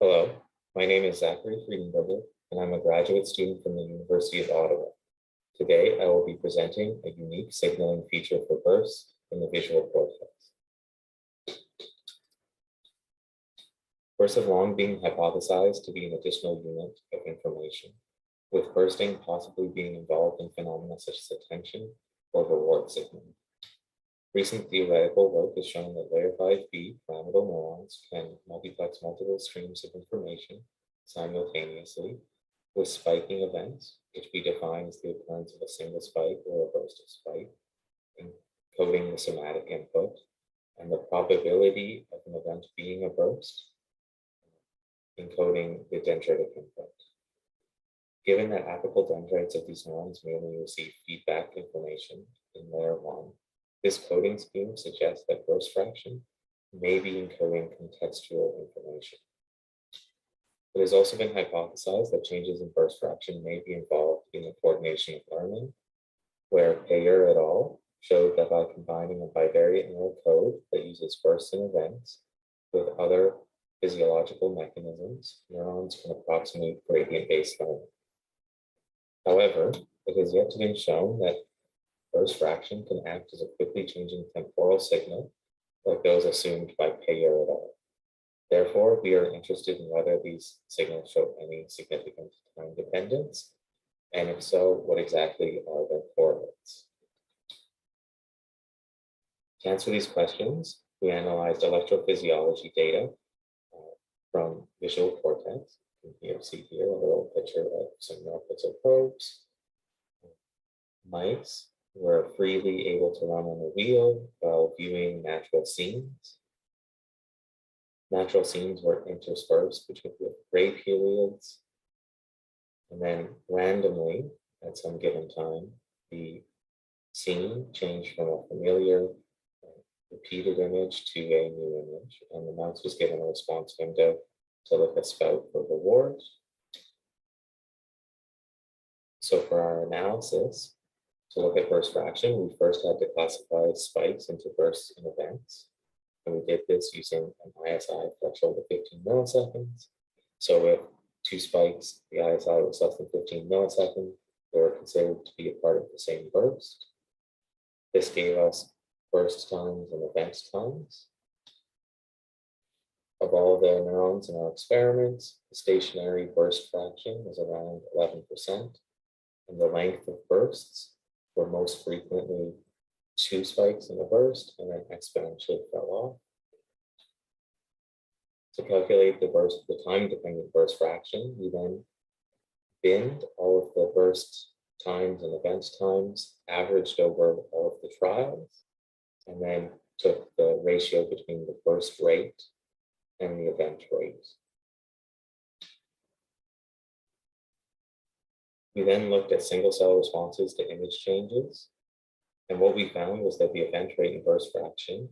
Hello, my name is Zachary Friedenberger, and I'm a graduate student from the University of Ottawa. Today, I will be presenting a unique signaling feature for bursts in the visual cortex. Bursts have long been hypothesized to be an additional unit of information, with bursting possibly being involved in phenomena such as attention or reward signaling. Recent theoretical work has shown that layer 5B pyramidal neurons can multiplex multiple streams of information simultaneously with spiking events, which we define as the occurrence of a single spike or a burst of spike, encoding the somatic input, and the probability of an event being a burst, encoding the dendritic input. Given that apical dendrites of these neurons mainly receive feedback information in layer 1, this coding scheme suggests that burst fraction may be encoding contextual information. It has also been hypothesized that changes in burst fraction may be involved in the coordination of learning, where Payer et al. Showed that by combining a bivariate neural code that uses bursts and events with other physiological mechanisms, neurons can approximate gradient-based learning. However, it has yet to be shown that burst fraction can act as a quickly changing temporal signal like those assumed by Payer et al. Therefore, we are interested in whether these signals show any significant time dependence, and if so, what exactly are their correlates? To answer these questions, we analyzed electrophysiology data from visual cortex. You can see here a little picture of some neural pixel probes. Mice were freely able to run on a wheel while viewing natural scenes. Natural scenes were interspersed with gray periods, and then randomly, at some given time, the scene changed from a familiar repeated image to a new image, and the mouse was given a response window to lick a spout for rewards. So for our analysis, to look at burst fraction, we first had to classify spikes into bursts and events. And we did this using an ISI threshold of 15 milliseconds. So if two spikes, the ISI was less than 15 milliseconds, they were considered to be a part of the same burst. This gave us burst times and event times. Of all the neurons in our experiments, the stationary burst fraction was around 11%, and the length of bursts were most frequently 2 spikes in a burst and then exponentially fell off. To calculate the time-dependent burst fraction, we then binned all of the burst times and event times, averaged over all of the trials, and then took the ratio between the burst rate and the event rate. We then looked at single-cell responses to image changes, and what we found was that the event rate and burst fraction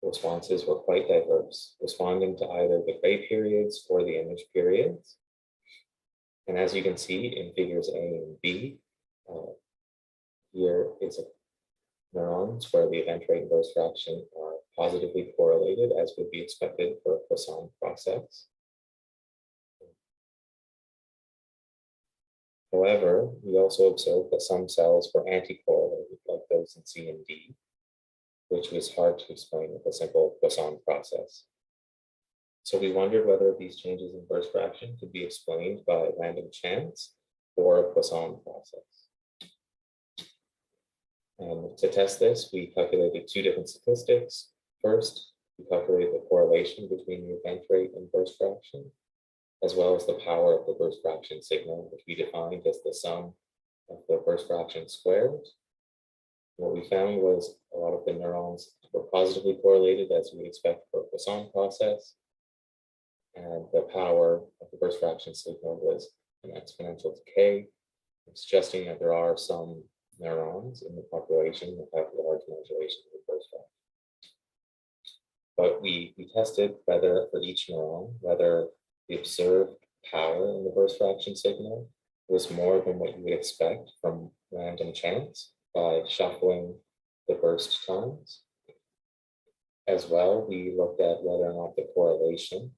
responses were quite diverse, responding to either the gray periods or the image periods. And as you can see in figures A and B, here is a neurons where the event rate and burst fraction are positively correlated, as would be expected for a Poisson process. However, we also observed that some cells were anti-correlated, like those in C and D, which was hard to explain with a simple Poisson process. So we wondered whether these changes in burst fraction could be explained by random chance or a Poisson process. And to test this, we calculated 2 different statistics. First, we calculated the correlation between the event rate and burst fraction, as well as the power of the burst fraction signal, which we defined as the sum of the burst fraction squares. What we found was a lot of the neurons were positively correlated, as you would expect for a Poisson process, and the power of the burst fraction signal was an exponential decay, suggesting that there are some neurons in the population that have large modulation of the burst fraction. But we tested whether for each neuron, whether the observed power in the burst fraction signal was more than what you would expect from random chance by shuffling the burst times. As well, we looked at whether or not the correlation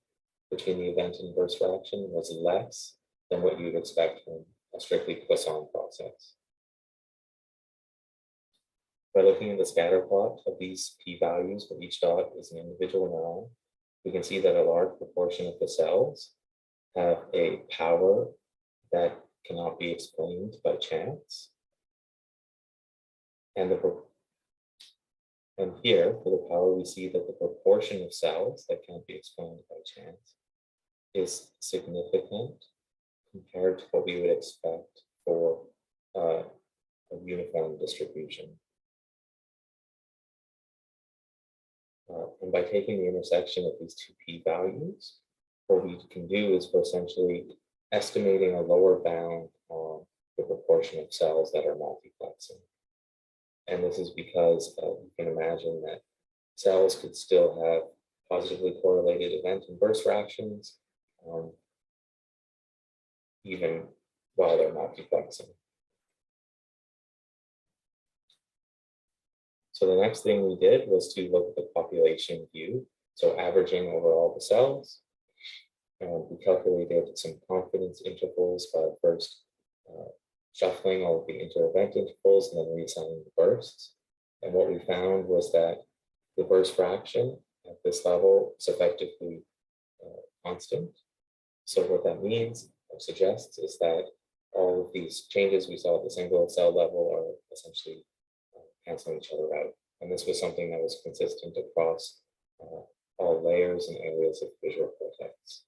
between the event and burst fraction was less than what you would expect from a strictly Poisson process. By looking at the scatter plot of these p-values, where each dot is an individual neuron, we can see that a large proportion of the cells have a power that cannot be explained by chance. And here, for the power, we see that the proportion of cells that can't be explained by chance is significant compared to what we would expect for a uniform distribution. And by taking the intersection of these two p-values, what we can do is we're essentially estimating a lower bound on the proportion of cells that are multiplexing. And this is because you can imagine that cells could still have positively correlated event and burst fractions, even while they're multiplexing. So the next thing we did was to look at the population view, so averaging over all the cells. And we calculated some confidence intervals by first shuffling all of the inter-event intervals and then reassigning the bursts. And what we found was that the burst fraction at this level is effectively constant. So what that means or suggests is that all of these changes we saw at the single cell level are essentially canceling each other out. And this was something that was consistent across all layers and areas of visual cortex.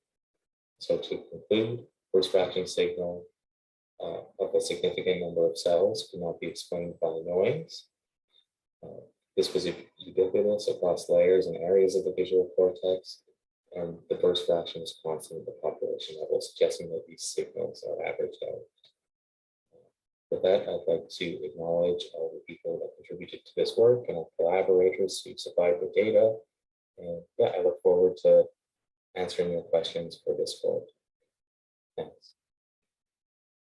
So to conclude, burst fraction signal of a significant number of cells could not be explained by noise. This was ubiquitous across layers and areas of the visual cortex, and the burst fraction is constant at the population level, suggesting that these signals are averaged out. With that, I'd like to acknowledge all the people that contributed to this work and our collaborators who supplied the data. And yeah, I look forward to answering your questions for this work.